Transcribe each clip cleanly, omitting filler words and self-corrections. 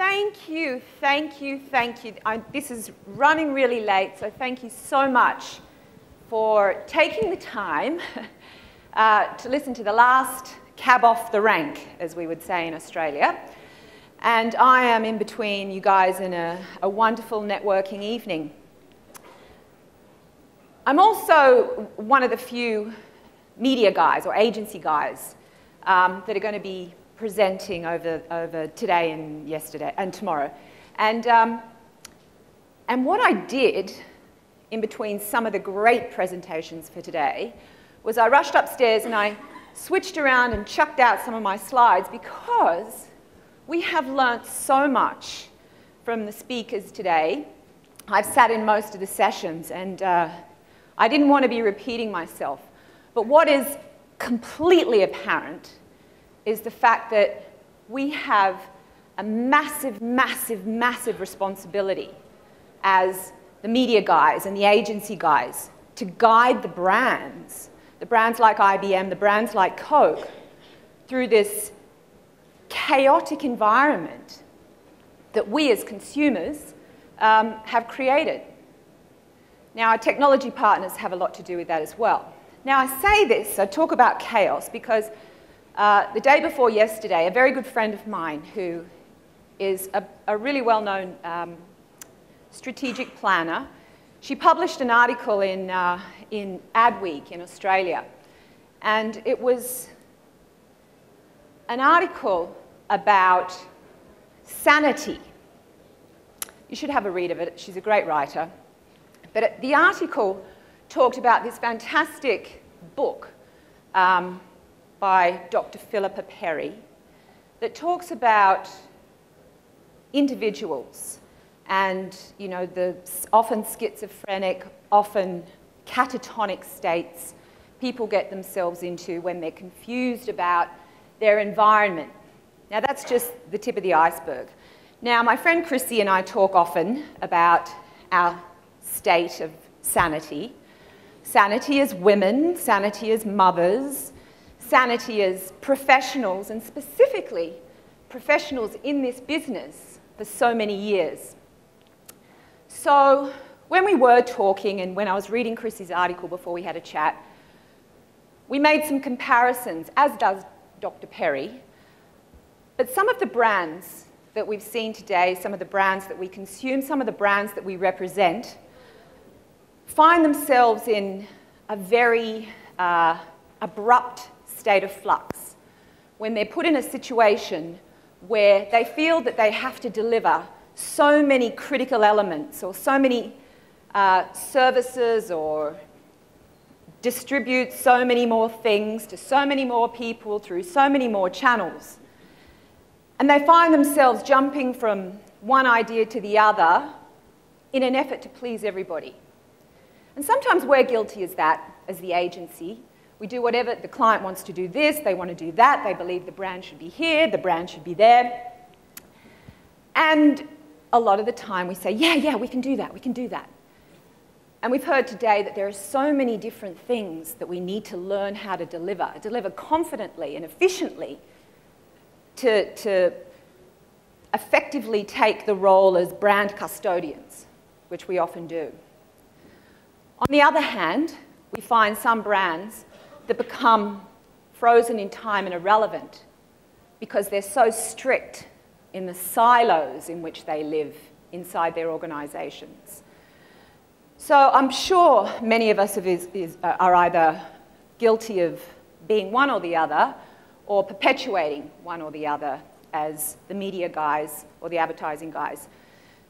thank you, thank you, thank you. This is running really late, so thank you so much for taking the time to listen to the last cab off the rank, as we would say in Australia. And I am in between you guys in a wonderful networking evening. I'm also one of the few media guys or agency guys that are going to be presenting over today and yesterday and tomorrow. And what I did in between some of the great presentations for today was I rushed upstairs and I switched around and chucked out some of my slides because we have learnt so much from the speakers today. I've sat in most of the sessions and I didn't want to be repeating myself. But what is completely apparent is the fact that we have a massive, massive, massive responsibility as the media guys and the agency guys to guide the brands like IBM, the brands like Coke, through this chaotic environment that we as consumers have created. Now, our technology partners have a lot to do with that as well. Now, I say this, I talk about chaos, because the day before yesterday, a very good friend of mine who is a really well-known strategic planner, she published an article in Adweek in Australia. And it was an article about sanity. You should have a read of it. She's a great writer. But the article talked about this fantastic book by Dr. Philippa Perry that talks about individuals and, you know, the often schizophrenic, often catatonic states people get themselves into when they're confused about their environment. Now, that's just the tip of the iceberg. Now, my friend Chrissy and I talk often about our state of sanity. Sanity as women, sanity as mothers, sanity as professionals, and specifically professionals in this business for so many years. So when we were talking and when I was reading Chrissy's article before we had a chat, we made some comparisons, as does Dr. Perry. But some of the brands that we've seen today, some of the brands that we consume, some of the brands that we represent, find themselves in a very abrupt state of flux when they're put in a situation where they feel that they have to deliver so many critical elements or so many services or distribute so many more things to so many more people through so many more channels. And they find themselves jumping from one idea to the other in an effort to please everybody. And sometimes we're guilty as that, as the agency. We do whatever the client wants to do this, they want to do that, they believe the brand should be here, the brand should be there. And a lot of the time we say, yeah, we can do that, we can do that. And we've heard today that there are so many different things that we need to learn how to deliver confidently and efficiently to effectively take the role as brand custodians, which we often do. On the other hand, we find some brands that become frozen in time and irrelevant because they're so strict in the silos in which they live inside their organizations. So I'm sure many of us are either guilty of being one or the other or perpetuating one or the other as the media guys or the advertising guys.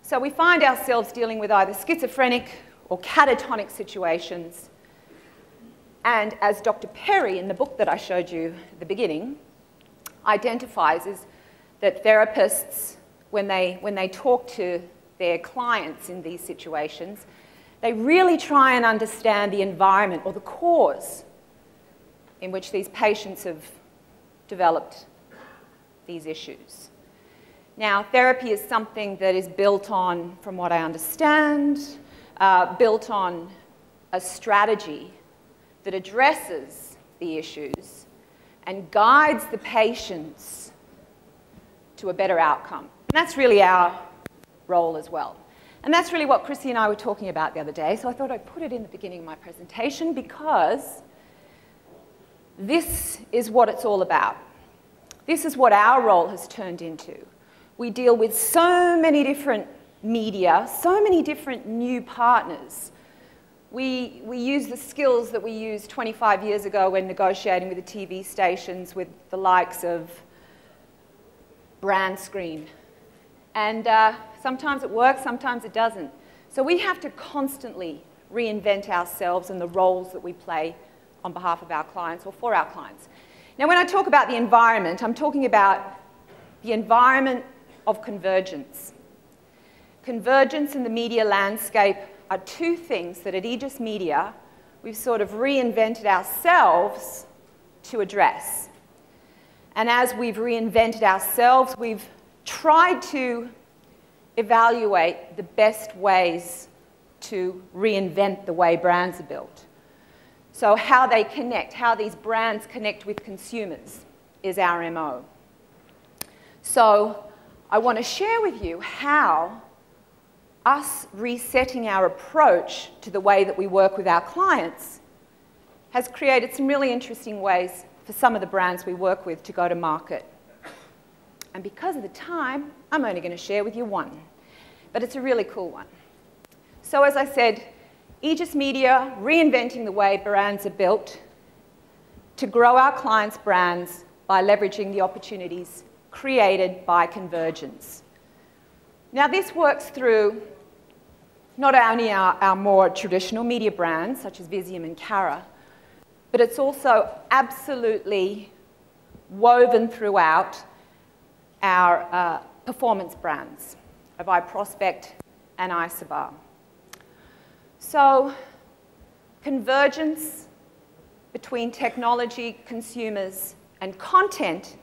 So we find ourselves dealing with either schizophrenic or catatonic situations. And as Dr. Perry, in the book that I showed you at the beginning, identifies, is that therapists, when they talk to their clients in these situations, they really try and understand the environment or the cause in which these patients have developed these issues. Now, therapy is something that is built on, from what I understand, built on a strategy that addresses the issues and guides the patients to a better outcome. And that's really our role as well. And that's really what Chrissy and I were talking about the other day, so I thought I'd put it in the beginning of my presentation because this is what it's all about. This is what our role has turned into. We deal with so many different media, so many different new partners. We use the skills that we used 25 years ago when negotiating with the TV stations with the likes of Brand Screen. And sometimes it works, sometimes it doesn't. So we have to constantly reinvent ourselves and the roles that we play on behalf of our clients or for our clients. Now, when I talk about the environment, I'm talking about the environment of convergence. Convergence in the media landscape are two things that at Aegis Media we've sort of reinvented ourselves to address. And as we've reinvented ourselves, we've tried to evaluate the best ways to reinvent the way brands are built. So how they connect, how these brands connect with consumers is our MO. So I want to share with you how us resetting our approach to the way that we work with our clients has created some really interesting ways for some of the brands we work with to go to market. And because of the time, I'm only going to share with you one, but it's a really cool one. So as I said, Aegis Media, reinventing the way brands are built to grow our clients' brands by leveraging the opportunities created by convergence. Now, this works through not only our more traditional media brands, such as Visium and Cara, but it's also absolutely woven throughout our performance brands of iProspect and Isobar. So convergence between technology, consumers, and content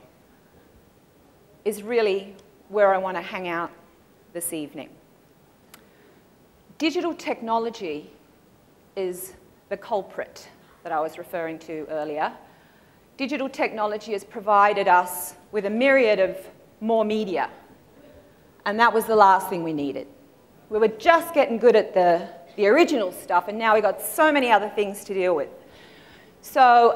is really where I want to hang out this evening. Digital technology is the culprit that I was referring to earlier. Digital technology has provided us with a myriad of more media, and that was the last thing we needed. We were just getting good at the original stuff, and now we've got so many other things to deal with. So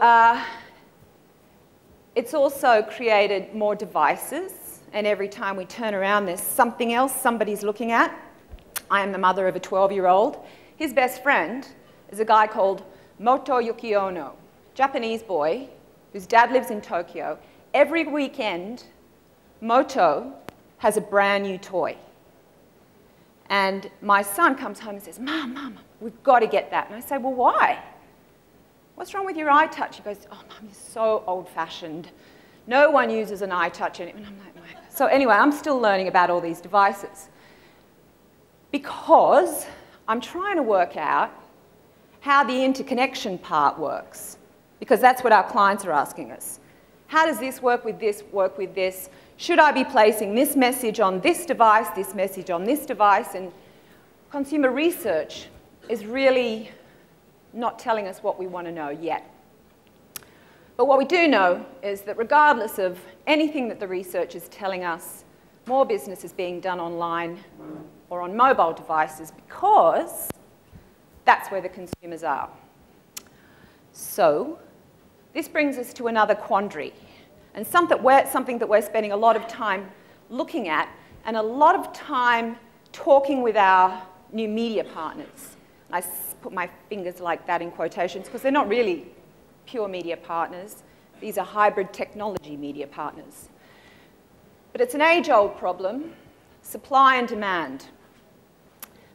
it's also created more devices, and every time we turn around, there's something else somebody's looking at. I am the mother of a 12-year-old. His best friend is a guy called Moto Yuki Ono, Japanese boy whose dad lives in Tokyo. Every weekend, Moto has a brand new toy. And my son comes home and says, Mom, we've got to get that. And I say, well, why? What's wrong with your iTouch? He goes, oh, Mum, you're so old-fashioned. No one uses an iTouch anymore. And I'm like, no. So anyway, I'm still learning about all these devices because I'm trying to work out how the interconnection part works, because that's what our clients are asking us. How does this work with this, work with this? Should I be placing this message on this message on this device? And consumer research is really not telling us what we want to know yet. But what we do know is that regardless of anything that the research is telling us, more business is being done online or on mobile devices because that's where the consumers are. So this brings us to another quandary, and something that we're spending a lot of time looking at and a lot of time talking with our new media partners. And I put my fingers like that in quotations because they're not really pure media partners. These are hybrid technology media partners. But it's an age-old problem, supply and demand.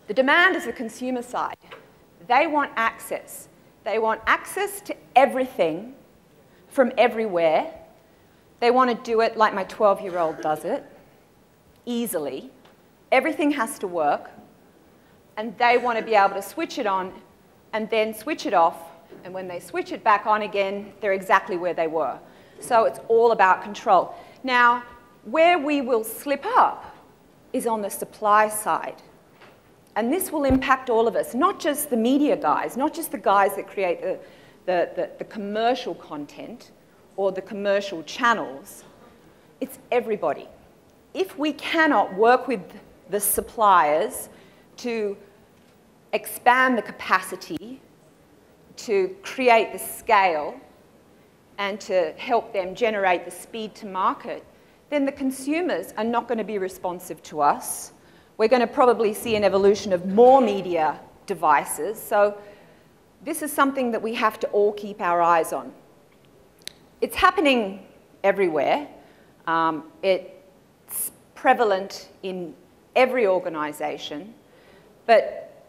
The demand is the consumer side. They want access. They want access to everything from everywhere. They want to do it like my 12-year-old does it, easily. Everything has to work. And they want to be able to switch it on and then switch it off. And when they switch it back on again, they're exactly where they were. So it's all about control. Now, where we will slip up is on the supply side. And this will impact all of us, not just the media guys, not just the guys that create the commercial content or the commercial channels. It's everybody. if we cannot work with the suppliers to expand the capacity, to create the scale, and to help them generate the speed to market, then the consumers are not going to be responsive to us. We're going to probably see an evolution of more media devices. So this is something that we have to all keep our eyes on. It's happening everywhere. It's prevalent in every organization. But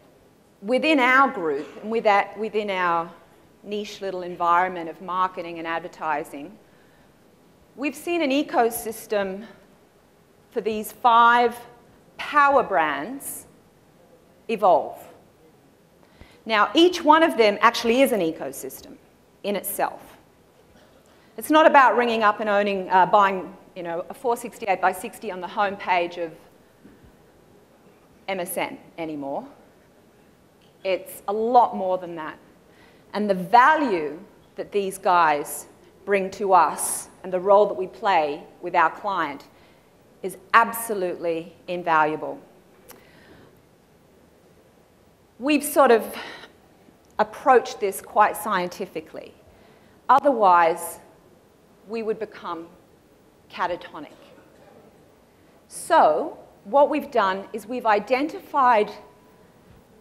within our group and within our niche little environment of marketing and advertising, we've seen an ecosystem for these 5 power brands evolve. Now, each one of them actually is an ecosystem in itself. It's not about ringing up and buying, a 468 by 60 on the homepage of MSN anymore. It's a lot more than that. And the value that these guys bring to us and the role that we play with our client is absolutely invaluable. We've sort of approached this quite scientifically. Otherwise, we would become catatonic. So what we've done is we've identified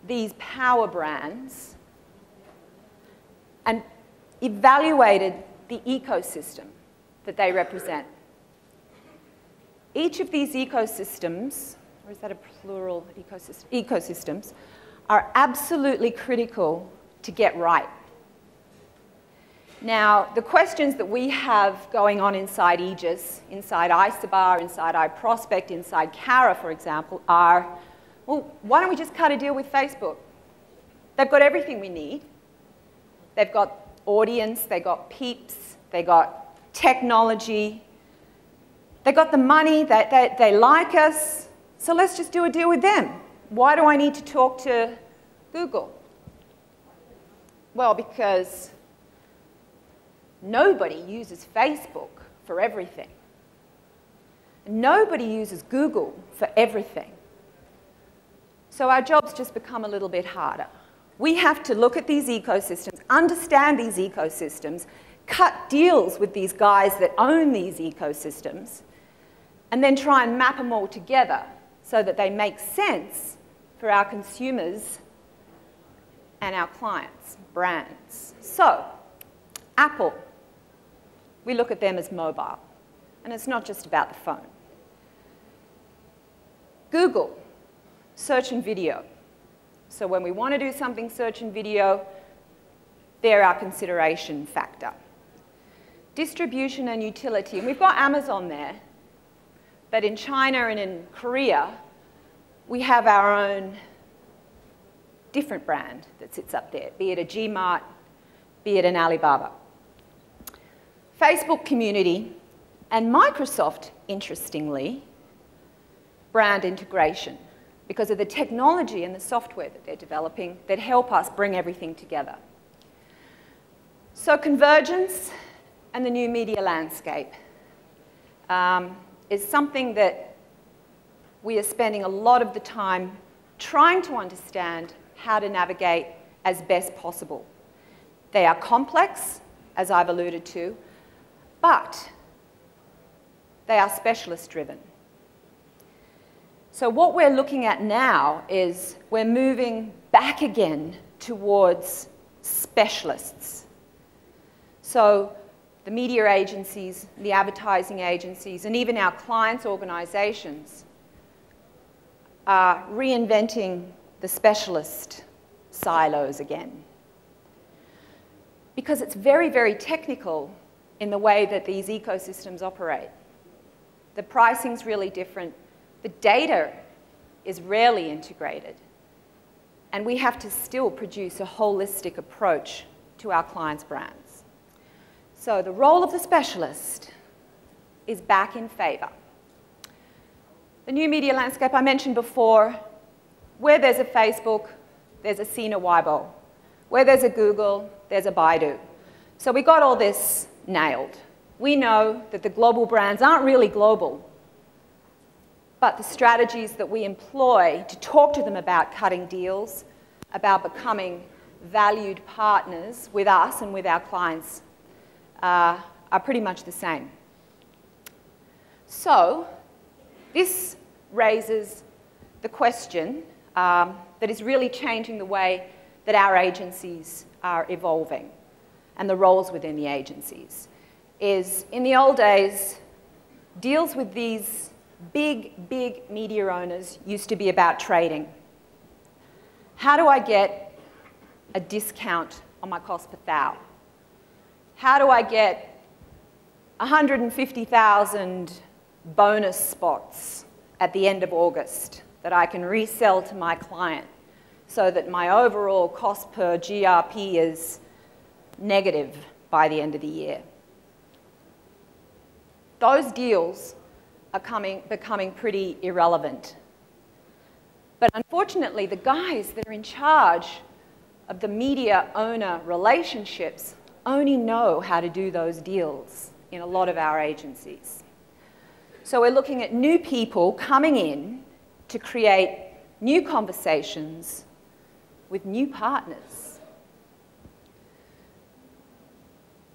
these power brands and evaluated the ecosystem that they represent. Each of these ecosystems, or is that a plural ecosystem? Ecosystems are absolutely critical to get right. Now, the questions that we have going on inside Aegis, inside Isobar, inside iProspect, inside Cara, for example, are, well, why don't we just cut a deal with Facebook? They've got everything we need. They've got audience, they've got peeps, they've got technology, they've got the money, they like us, so let's just do a deal with them. Why do I need to talk to Google? Well, because nobody uses Facebook for everything. Nobody uses Google for everything. So our jobs just become a little bit harder. We have to look at these ecosystems, understand these ecosystems, cut deals with these guys that own these ecosystems, and then try and map them all together so that they make sense for our consumers and our clients, brands. So, Apple, we look at them as mobile, and it's not just about the phone. Google, search and video. So when we want to do something search and video, they're our consideration factor. Distribution and utility, and we've got Amazon there, but in China and in Korea, we have our own different brand that sits up there, be it a Gmart, be it an Alibaba. Facebook community and Microsoft, interestingly, brand integration because of the technology and the software that they're developing that help us bring everything together. So convergence and the new media landscape is something that we are spending a lot of the time trying to understand how to navigate as best possible. They are complex, as I've alluded to, but they are specialist-driven. So what we're looking at now is we're moving back again towards specialists. So the media agencies, the advertising agencies, and even our clients' organizations are reinventing the specialist silos again. Because it's very, very technical in the way that these ecosystems operate. The pricing's really different. The data is rarely integrated. And we have to still produce a holistic approach to our clients' brands. So the role of the specialist is back in favor. The new media landscape I mentioned before, where there's a Facebook, there's a Sina Weibo. Where there's a Google, there's a Baidu. So we got all this nailed. We know that the global brands aren't really global. but the strategies that we employ to talk to them about cutting deals, about becoming valued partners with us and with our clients are pretty much the same. So this raises the question that is really changing the way that our agencies are evolving and the roles within the agencies. Is in the old days, deals with these big media owners used to be about trading. How do I get a discount on my cost per thou? How do I get 150,000 bonus spots at the end of August that I can resell to my client so that my overall cost per GRP is negative by the end of the year? Those deals are becoming pretty irrelevant. But unfortunately, the guys that are in charge of the media owner relationships only know how to do those deals in a lot of our agencies. So we're looking at new people coming in to create new conversations with new partners.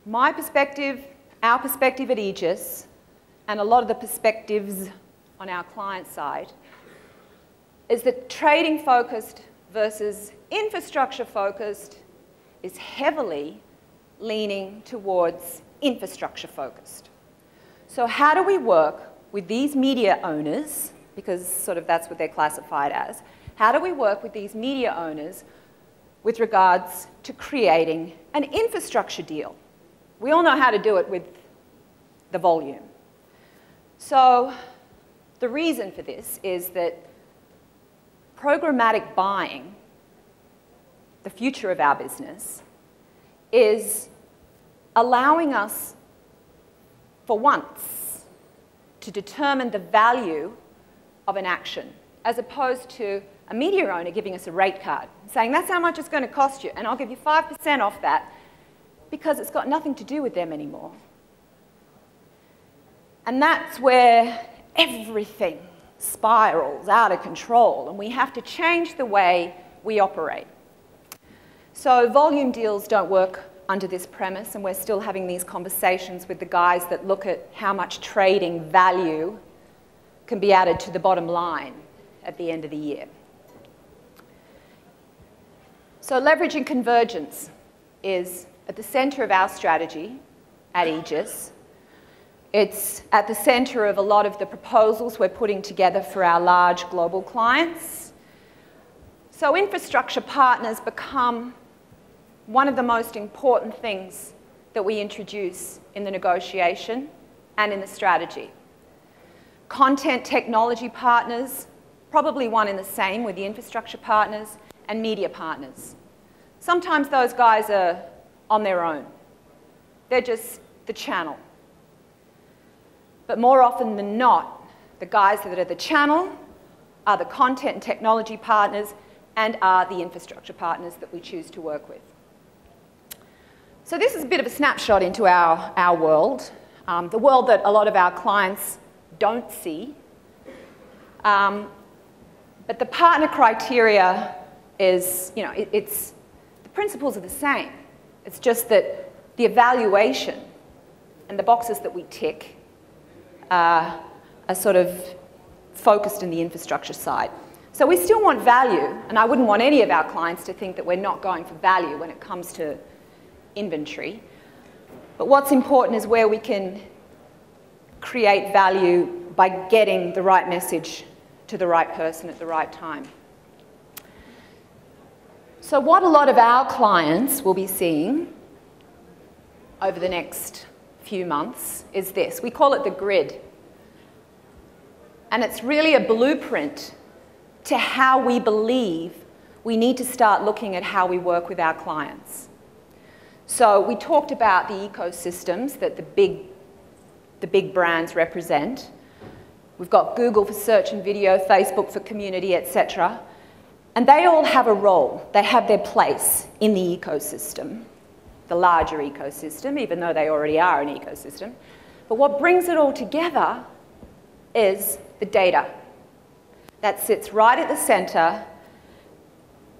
My perspective, our perspective at Aegis, and a lot of the perspectives on our client side, is that trading focused versus infrastructure focused is heavily leaning towards infrastructure focused. So how do we work with these media owners, because sort of that's what they're classified as, how do we work with these media owners with regards to creating an infrastructure deal? We all know how to do it with the volume. So the reason for this is that programmatic buying, the future of our business, is allowing us, for once, to determine the value of an action, as opposed to a media owner giving us a rate card, saying that's how much it's going to cost you, and I'll give you 5% off that, because it's got nothing to do with them anymore. And that's where everything spirals out of control, and we have to change the way we operate. So volume deals don't work under this premise, and we're still having these conversations with the guys that look at how much trading value can be added to the bottom line at the end of the year. So leveraging convergence is at the center of our strategy at Aegis. It's at the center of a lot of the proposals we're putting together for our large global clients. So infrastructure partners become one of the most important things that we introduce in the negotiation and in the strategy. Content technology partners, probably one and the same with the infrastructure partners, and media partners. Sometimes those guys are on their own. They're just the channel. But more often than not, the guys that are the channel are the content and technology partners and are the infrastructure partners that we choose to work with. So this is a bit of a snapshot into our world, the world that a lot of our clients don't see. But the partner criteria is, the principles are the same. It's just that the evaluation and the boxes that we tick are sort of focused in the infrastructure side. So we still want value, and I wouldn't want any of our clients to think that we're not going for value when it comes to inventory. But what's important is where we can create value by getting the right message to the right person at the right time. So what a lot of our clients will be seeing over the next few months is this. We call it the grid. And it's really a blueprint to how we believe we need to start looking at how we work with our clients. So we talked about the ecosystems that the big brands represent. We've got Google for search and video, Facebook for community, etc. And they all have a role. They have their place in the ecosystem, the larger ecosystem, even though they already are an ecosystem. But what brings it all together is the data. that sits right at the center.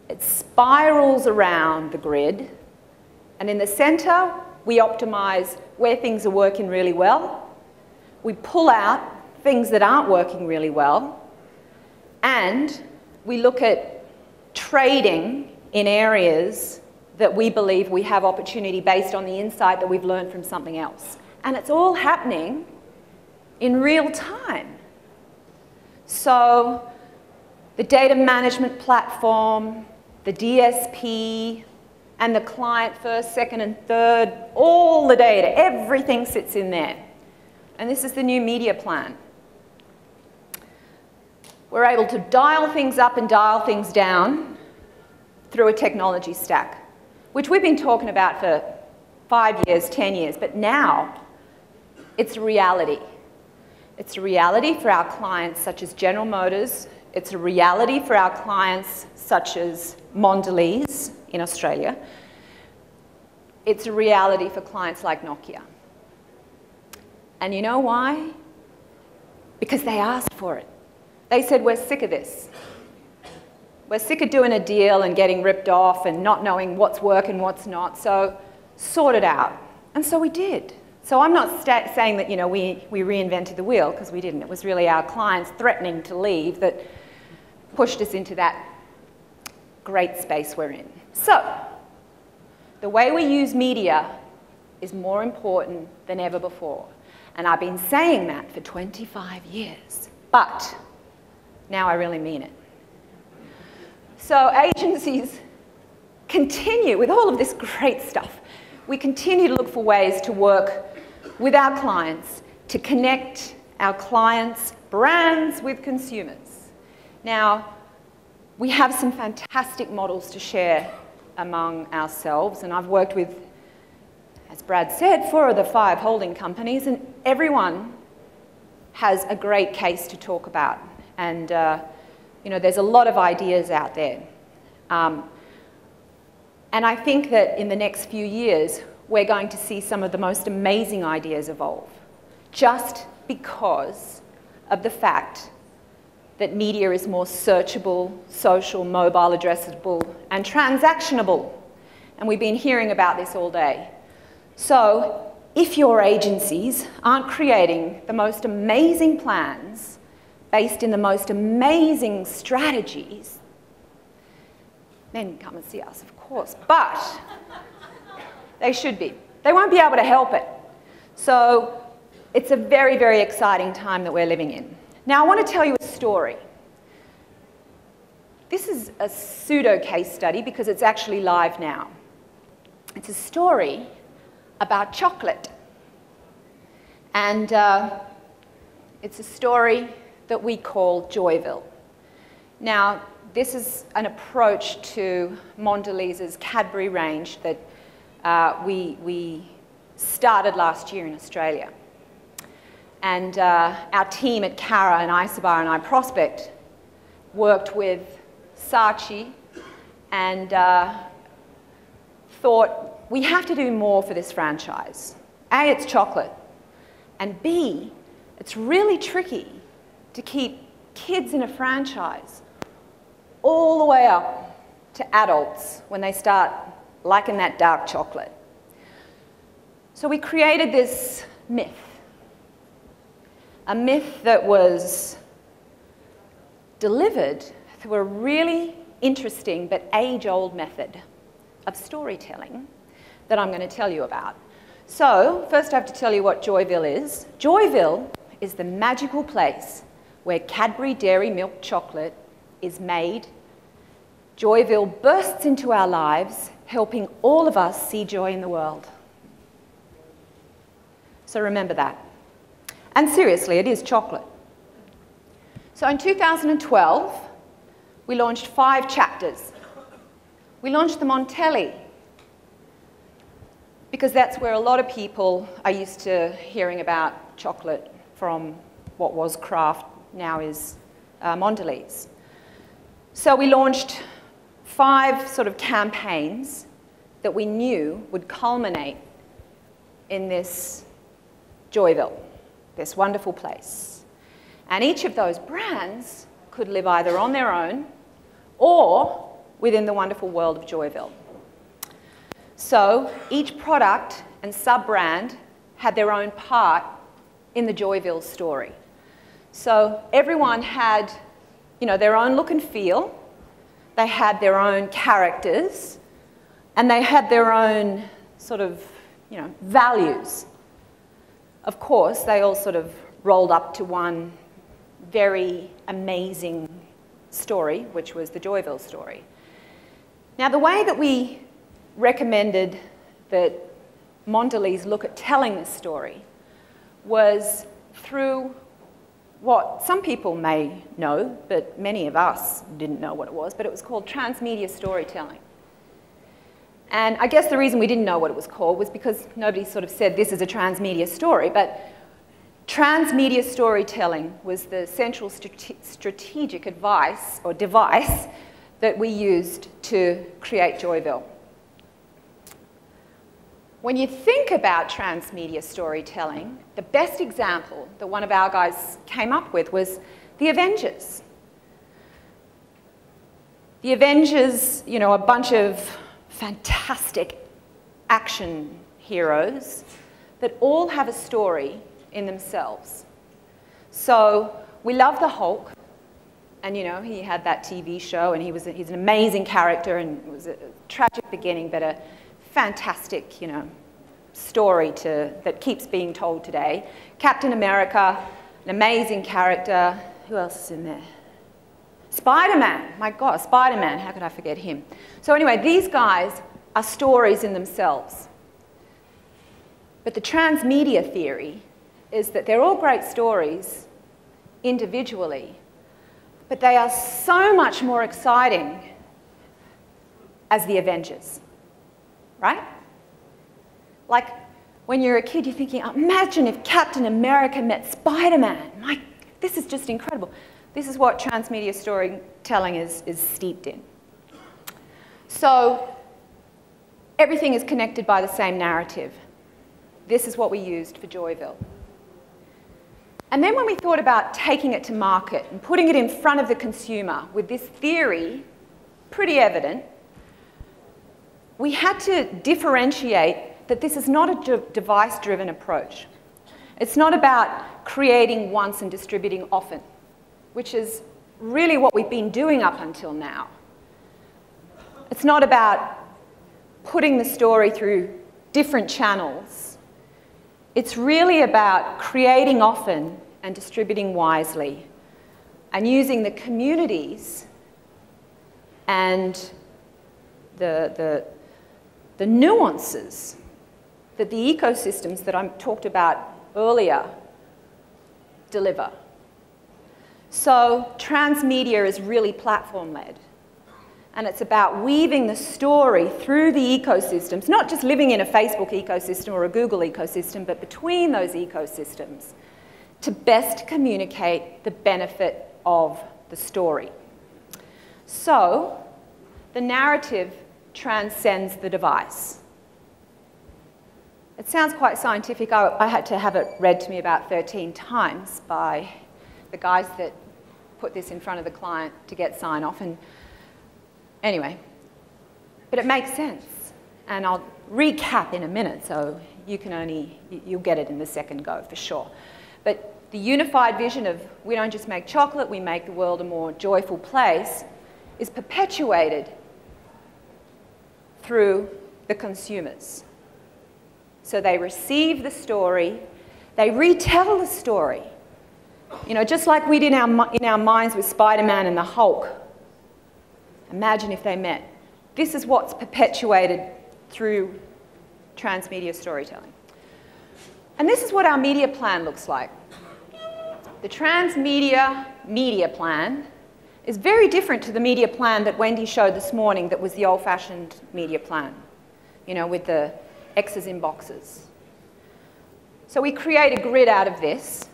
It spirals around the grid. And in the center, we optimize where things are working really well. We pull out things that aren't working really well. And we look at trading in areas that we believe we have opportunity based on the insight that we've learned from something else. And it's all happening in real time. So the data management platform, the DSP, and the client first, second, and third, all the data, everything sits in there. And this is the new media plan. We're able to dial things up and dial things down through a technology stack, which we've been talking about for 5 years, 10 years, but now it's a reality. It's a reality for our clients such as General Motors. It's a reality for our clients such as Mondelez in Australia. It's a reality for clients like Nokia. And you know why? Because they asked for it. They said, we're sick of this. We're sick of doing a deal and getting ripped off and not knowing what's working, what's not, so sort it out. And so we did. So I'm not saying that, you know, we reinvented the wheel, because we didn't. It was really our clients threatening to leave that pushed us into that great space we're in. So the way we use media is more important than ever before. And I've been saying that for 25 years. But now I really mean it. So agencies continue with all of this great stuff. We continue to look for ways to work with our clients to connect our clients' brands with consumers. Now, we have some fantastic models to share among ourselves, and I've worked with, as Brad said, 4 of the 5 holding companies, and everyone has a great case to talk about. And you know, there's a lot of ideas out there. And I think that in the next few years, we're going to see some of the most amazing ideas evolve, just because of the fact that media is more searchable, social, mobile, addressable, and transactionable. And we've been hearing about this all day. So if your agencies aren't creating the most amazing plans based in the most amazing strategies, then come and see us, of course. But they should be. They won't be able to help it. So it's a very, very exciting time that we're living in. Now, I want to tell you a story. This is a pseudo case study because it's actually live now. It's a story about chocolate. And it's a story that we call Joyville. Now, this is an approach to Mondelez's Cadbury range that we started last year in Australia. And our team at Cara and Isobar and iProspect worked with Saatchi and thought, we have to do more for this franchise. A, it's chocolate, and B, it's really tricky to keep kids in a franchise all the way up to adults when they start liking that dark chocolate. So we created this myth. A myth that was delivered through a really interesting but age-old method of storytelling that I'm going to tell you about. So, first I have to tell you what Joyville is. Joyville is the magical place where Cadbury Dairy Milk chocolate is made. Joyville bursts into our lives, helping all of us see joy in the world. So remember that. And seriously, it is chocolate. So in 2012, we launched 5 chapters. We launched them on telly, because that's where a lot of people are used to hearing about chocolate from what was Kraft, now is Mondelez. So we launched 5 sort of campaigns that we knew would culminate in this Joyville, this wonderful place. And each of those brands could live either on their own or within the wonderful world of Joyville. So each product and sub-brand had their own part in the Joyville story. So everyone had, you know, their own look and feel, they had their own characters, and they had their own sort of, you know, values. Of course, they all sort of rolled up to one very amazing story, which was the Joyville story. Now, the way that we recommended that Mondelez look at telling this story was through what some people may know, but many of us didn't know what it was, but it was called transmedia storytelling. And I guess the reason we didn't know what it was called was because nobody sort of said this is a transmedia story, but transmedia storytelling was the central strategic advice or device that we used to create Joyville. When you think about transmedia storytelling, the best example that one of our guys came up with was the Avengers. The Avengers, you know, a bunch of fantastic action heroes that all have a story in themselves. So we love the Hulk, and you know, he had that TV show, and he's an amazing character, and it was a tragic beginning, but a fantastic, you know, story that keeps being told today. Captain America, an amazing character. Who else is in there? Spider-Man. My God, Spider-Man. How could I forget him? So anyway, these guys are stories in themselves. But the transmedia theory is that they're all great stories individually, but they are so much more exciting as the Avengers, right? Like, when you're a kid, you're thinking, imagine if Captain America met Spider-Man. This is just incredible. This is what transmedia storytelling is steeped in. So everything is connected by the same narrative. This is what we used for Joyville. And then when we thought about taking it to market and putting it in front of the consumer with this theory pretty evident, we had to differentiate that this is not a device-driven approach. It's not about creating once and distributing often, which is really what we've been doing up until now. It's not about putting the story through different channels. It's really about creating often and distributing wisely, and using the communities and the nuances that the ecosystems that I talked about earlier deliver. So transmedia is really platform-led, and it's about weaving the story through the ecosystems, not just living in a Facebook ecosystem or a Google ecosystem, but between those ecosystems to best communicate the benefit of the story. So the narrative transcends the device. It sounds quite scientific. I had to have it read to me about 13 times by the guys that put this in front of the client to get sign-off. And anyway, but it makes sense. And I'll recap in a minute, so you'll get it in the second go for sure. But the unified vision of we don't just make chocolate, we make the world a more joyful place is perpetuated through the consumers. So they receive the story, they retell the story. You know, just like we did in our minds with Spider-Man and the Hulk. Imagine if they met. This is what's perpetuated through transmedia storytelling. And this is what our media plan looks like. The transmedia media plan is very different to the media plan that Wendy showed this morning that was the old-fashioned media plan, you know, with the X's in boxes. So we create a grid out of this.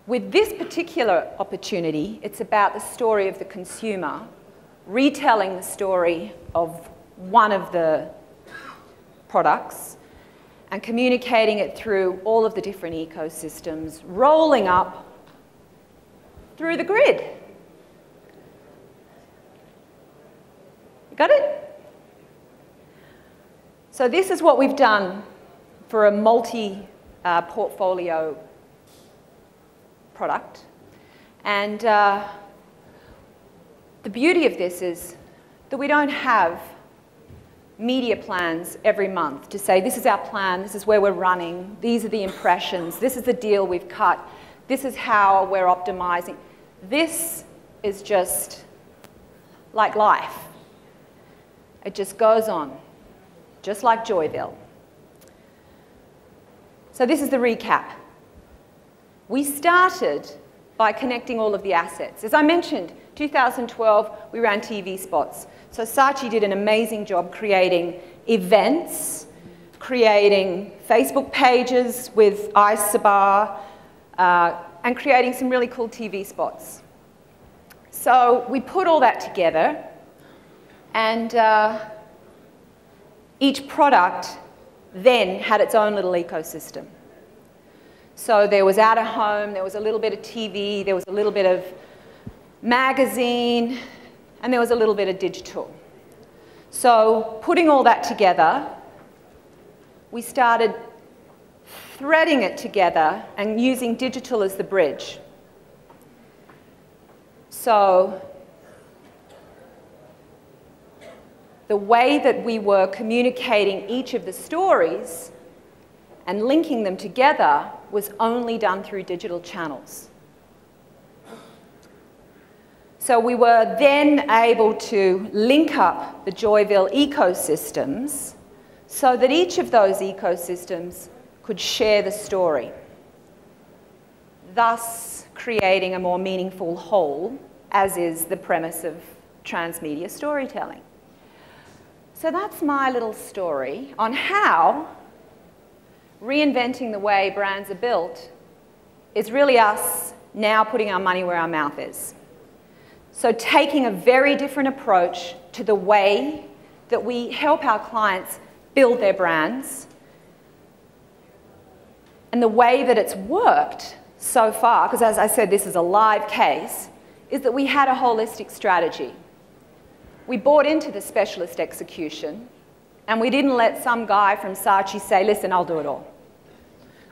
With this particular opportunity, it's about the story of the consumer, retelling the story of one of the products and communicating it through all of the different ecosystems, rolling up through the grid. You got it? So this is what we've done for a multi-portfolio product. And the beauty of this is that we don't have media plans every month to say, this is our plan, this is where we're running, these are the impressions, this is the deal we've cut, this is how we're optimizing. This is just like life. It just goes on, just like Joyville. So this is the recap. We started by connecting all of the assets. As I mentioned, 2012, we ran TV spots. So Saatchi did an amazing job creating events, creating Facebook pages with Isabar, and creating some really cool TV spots. So we put all that together, and each product then had its own little ecosystem. So there was out of home, there was a little bit of TV, there was a little bit of magazine, and there was a little bit of digital. So putting all that together, we started threading it together and using digital as the bridge. So the way that we were communicating each of the stories and linking them together was only done through digital channels. So we were then able to link up the Joyville ecosystems so that each of those ecosystems could share the story, thus creating a more meaningful whole, as is the premise of transmedia storytelling. So that's my little story on how reinventing the way brands are built is really us now putting our money where our mouth is. So taking a very different approach to the way that we help our clients build their brands, and the way that it's worked so far, because as I said, this is a live case, is that we had a holistic strategy. We bought into the specialist execution, and we didn't let some guy from Saatchi say, listen, I'll do it all.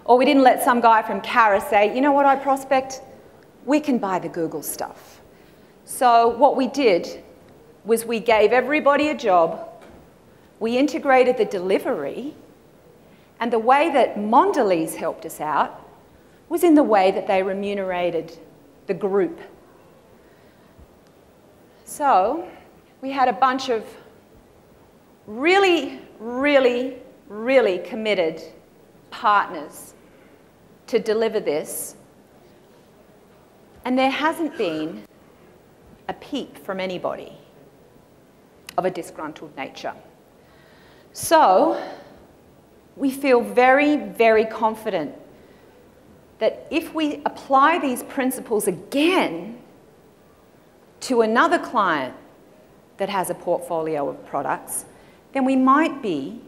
Or we didn't let some guy from Cara say, you know what, iProspect, we can buy the Google stuff. So what we did was we gave everybody a job, we integrated the delivery, and the way that Mondelez helped us out was in the way that they remunerated the group. So we had a bunch of really, really, really committed partners to deliver this, and there hasn't been a peep from anybody of a disgruntled nature. So we feel very, very confident that if we apply these principles again to another client that has a portfolio of products, then we might be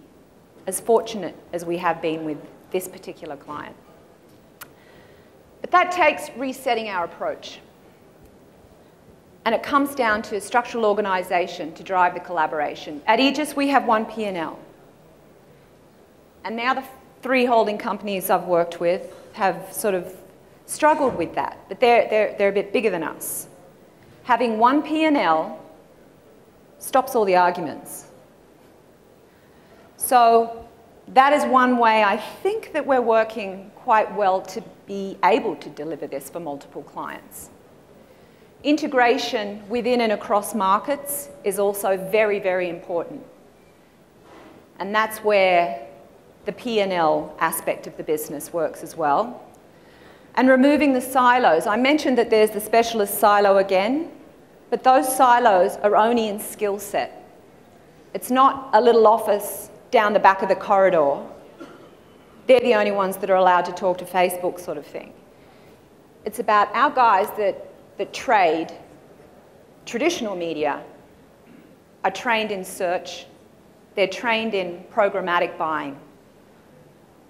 as fortunate as we have been with this particular client. But that takes resetting our approach. And it comes down to structural organisation to drive the collaboration. At Aegis, we have one P&L. And now the 3 holding companies I've worked with have sort of struggled with that, but they're a bit bigger than us. Having one P&L stops all the arguments. So that is one way I think that we're working quite well to be able to deliver this for multiple clients. Integration within and across markets is also very, very important. And that's where the P&L aspect of the business works as well. And removing the silos. I mentioned that there's the specialist silo again, but those silos are only in skill set. It's not a little office down the back of the corridor. They're the only ones that are allowed to talk to Facebook sort of thing. It's about our guys that trade traditional media are trained in search, they're trained in programmatic buying,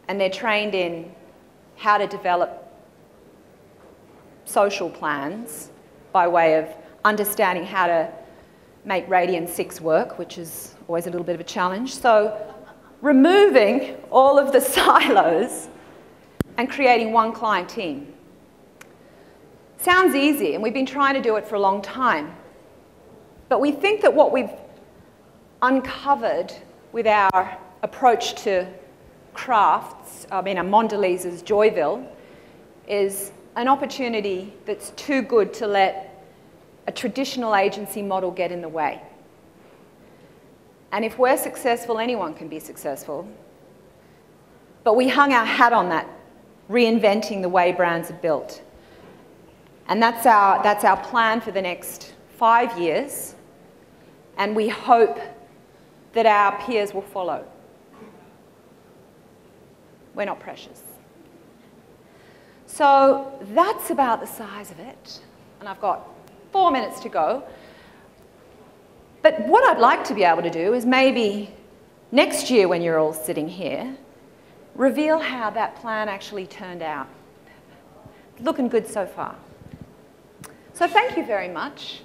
and they're trained in how to develop social plans by way of understanding how to make Radian 6 work, which is always a little bit of a challenge. So removing all of the silos and creating one client team. Sounds easy, and we've been trying to do it for a long time. But we think that what we've uncovered with our approach to crafts, Mondelese's Joyville, is an opportunity that's too good to let a traditional agency model get in the way. And if we're successful, anyone can be successful. But we hung our hat on that, reinventing the way brands are built. And that's our plan for the next 5 years. And we hope that our peers will follow. We're not precious. So that's about the size of it. And I've got 4 minutes to go. But what I'd like to be able to do is maybe next year when you're all sitting here, reveal how that plan actually turned out. Looking good so far. So thank you very much.